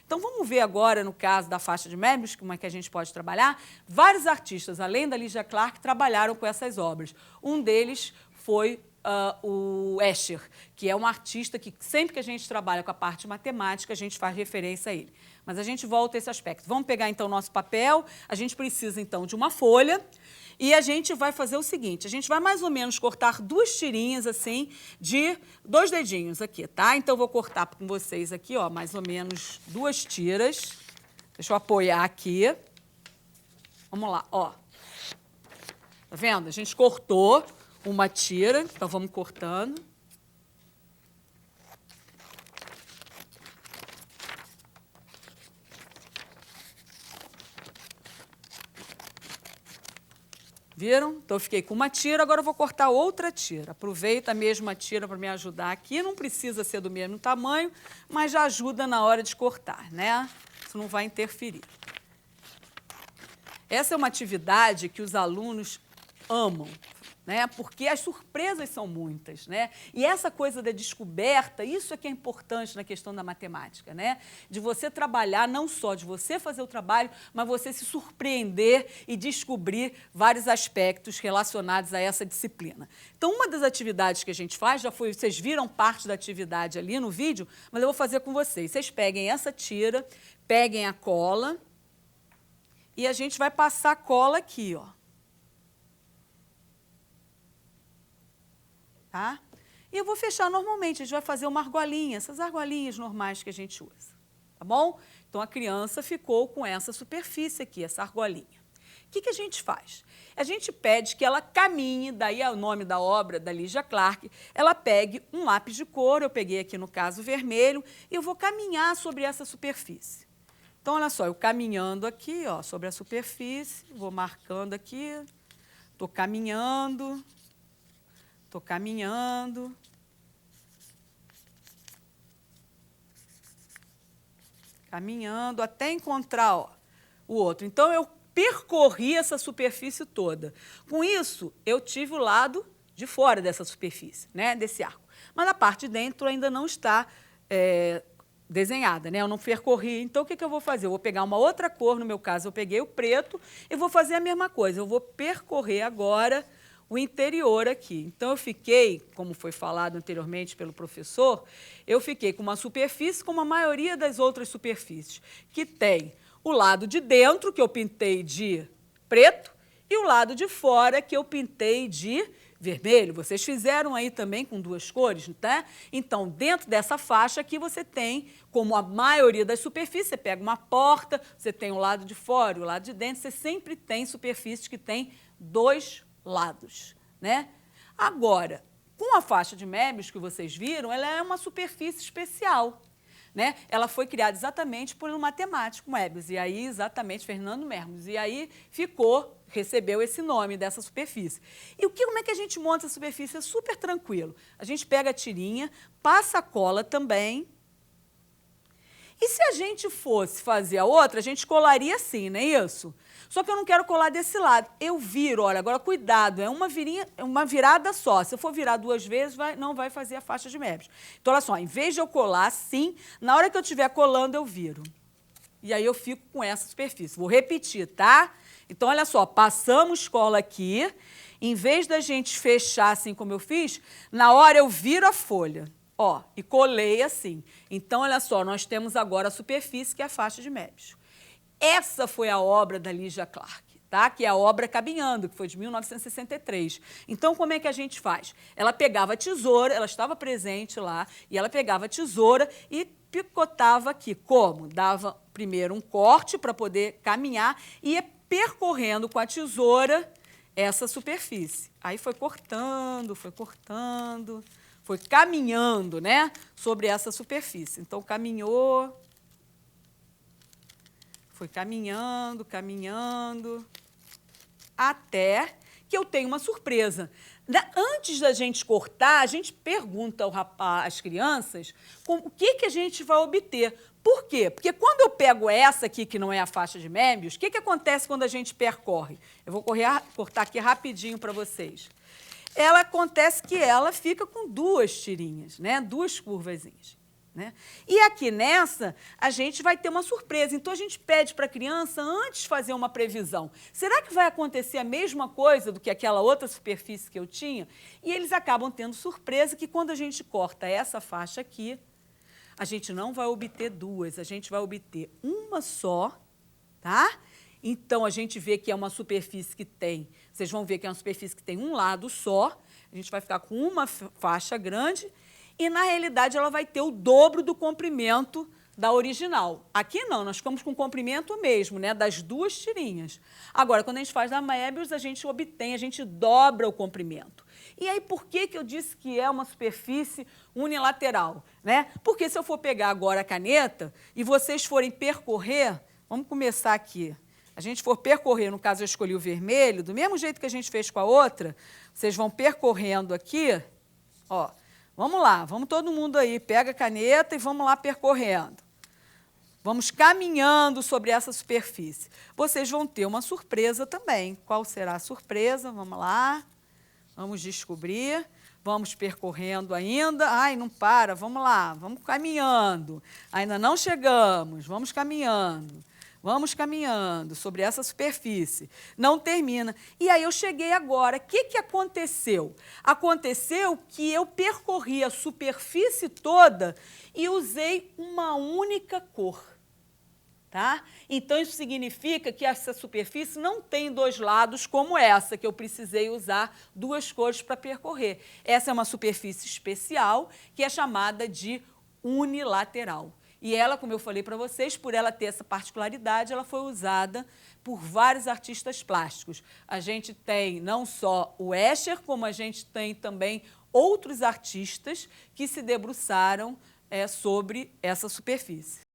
Então, vamos ver agora, no caso da faixa de Möbius, como é que a gente pode trabalhar. Vários artistas, além da Lygia Clark, trabalharam com essas obras. Um deles foi o Escher, que é um artista que sempre que a gente trabalha com a parte matemática, a gente faz referência a ele. Mas a gente volta a esse aspecto. Vamos pegar, então, o nosso papel. A gente precisa, então, de uma folha. E a gente vai fazer o seguinte, a gente vai mais ou menos cortar 2 tirinhas, assim, de 2 dedinhos aqui, tá? Então, eu vou cortar com vocês aqui, ó, mais ou menos 2 tiras. Deixa eu apoiar aqui. Vamos lá, ó. Tá vendo? A gente cortou uma tira, então vamos cortando. Viram? Então, eu fiquei com uma tira, agora eu vou cortar outra tira. Aproveita a mesma tira para me ajudar aqui. Não precisa ser do mesmo tamanho, mas já ajuda na hora de cortar, né? Isso não vai interferir. Essa é uma atividade que os alunos amam, né? Porque as surpresas são muitas, né? E essa coisa da descoberta, isso é que é importante na questão da matemática, né? De você trabalhar, não só de você fazer o trabalho, mas você se surpreender e descobrir vários aspectos relacionados a essa disciplina. Então, uma das atividades que a gente faz, já foi, vocês viram parte da atividade ali no vídeo, mas eu vou fazer com vocês. Vocês peguem essa tira, peguem a cola e a gente vai passar a cola aqui, ó. Tá? E eu vou fechar normalmente, a gente vai fazer uma argolinha, essas argolinhas normais que a gente usa, tá bom? Então, a criança ficou com essa superfície aqui, essa argolinha. O que a gente faz? A gente pede que ela caminhe, daí é o nome da obra da Lygia Clark, ela pegue um lápis de cor, eu peguei aqui no caso vermelho, e eu vou caminhar sobre essa superfície. Então, olha só, eu caminhando aqui, ó, sobre a superfície, vou marcando aqui, estou caminhando. Estou caminhando. Caminhando até encontrar, ó, o outro. Então, eu percorri essa superfície toda. Com isso, eu tive o lado de fora dessa superfície, né, desse arco. Mas a parte de dentro ainda não está desenhada, né? Eu não percorri. Então, o que eu vou fazer? Eu vou pegar uma outra cor, no meu caso, eu peguei o preto, e vou fazer a mesma coisa. Eu vou percorrer agora o interior aqui. Então, eu fiquei, como foi falado anteriormente pelo professor, eu fiquei com uma superfície como a maioria das outras superfícies, que tem o lado de dentro, que eu pintei de preto, e o lado de fora, que eu pintei de vermelho. Vocês fizeram aí também com 2 cores, tá? Então, dentro dessa faixa aqui, você tem, como a maioria das superfícies, você pega uma porta, você tem o lado de fora e o lado de dentro, você sempre tem superfícies que têm 2 lados, né? Agora, com a faixa de Möbius que vocês viram, ela é uma superfície especial, né? Ela foi criada exatamente por um matemático, Möbius, e aí exatamente Fernando Möbius, e aí recebeu esse nome dessa superfície. E como é que a gente monta a superfície? É super tranquilo. A gente pega a tirinha, passa a cola também. E se a gente fosse fazer a outra, a gente colaria assim, não é isso? Só que eu não quero colar desse lado. Eu viro, olha, agora cuidado, é uma virada só. Se eu for virar 2 vezes, não vai fazer a faixa de Möbius. Então, olha só, em vez de eu colar assim, na hora que eu estiver colando, eu viro. E aí eu fico com essa superfície. Vou repetir, tá? Então, olha só, passamos cola aqui. Em vez da gente fechar assim como eu fiz, na hora eu viro a folha. Ó, e colei assim. Então, olha só, nós temos agora a superfície, que é a faixa de Möbius. Essa foi a obra da Lygia Clark, tá? Que é a obra Caminhando, que foi de 1963. Então, como é que a gente faz? Ela pegava a tesoura, ela estava presente lá, e ela pegava a tesoura e picotava aqui. Como? Dava primeiro um corte para poder caminhar e ia percorrendo com a tesoura essa superfície. Aí foi cortando, foi caminhando, né, sobre essa superfície. Então, caminhou, foi caminhando, até que eu tenho uma surpresa. Antes da gente cortar, a gente pergunta às crianças o que a gente vai obter. Por quê? Porque quando eu pego essa aqui, que não é a faixa de Möbius, o que acontece quando a gente percorre? Eu vou cortar aqui rapidinho para vocês. Acontece que ela fica com 2 tirinhas, né? 2 curvazinhas. né? E aqui nessa, a gente vai ter uma surpresa. Então, a gente pede para a criança, antes, fazer uma previsão. Será que vai acontecer a mesma coisa do que aquela outra superfície que eu tinha? E eles acabam tendo surpresa que, quando a gente corta essa faixa aqui, a gente não vai obter duas, a gente vai obter uma só, tá? Então, a gente vê que é uma superfície que tem, vocês vão ver que é uma superfície que tem um lado só, a gente vai ficar com uma faixa grande e, na realidade, ela vai ter o dobro do comprimento da original. Aqui não, nós ficamos com o comprimento mesmo, né, das duas tirinhas. Agora, quando a gente faz da Möbius, a gente obtém, a gente dobra o comprimento. E aí, por que eu disse que é uma superfície unilateral, né? Porque se eu for pegar agora a caneta e vocês forem percorrer, vamos começar aqui. A gente for percorrer, no caso eu escolhi o vermelho, do mesmo jeito que a gente fez com a outra, vocês vão percorrendo aqui, ó. Vamos lá, vamos todo mundo aí, pega a caneta e vamos lá percorrendo. Vamos caminhando sobre essa superfície. Vocês vão ter uma surpresa também. Qual será a surpresa? Vamos lá, vamos descobrir. Vamos percorrendo ainda. Ai, não para, vamos lá, vamos caminhando. Ainda não chegamos, vamos caminhando. Vamos caminhando sobre essa superfície. Não termina. E aí eu cheguei agora. O que aconteceu? Aconteceu que eu percorri a superfície toda e usei uma única cor. Tá? Então, isso significa que essa superfície não tem dois lados como essa, que eu precisei usar duas cores para percorrer. Essa é uma superfície especial, que é chamada de unilateral. E ela, como eu falei para vocês, por ela ter essa particularidade, ela foi usada por vários artistas plásticos. A gente tem não só o Escher, como a gente tem também outros artistas que se debruçaram sobre essa superfície.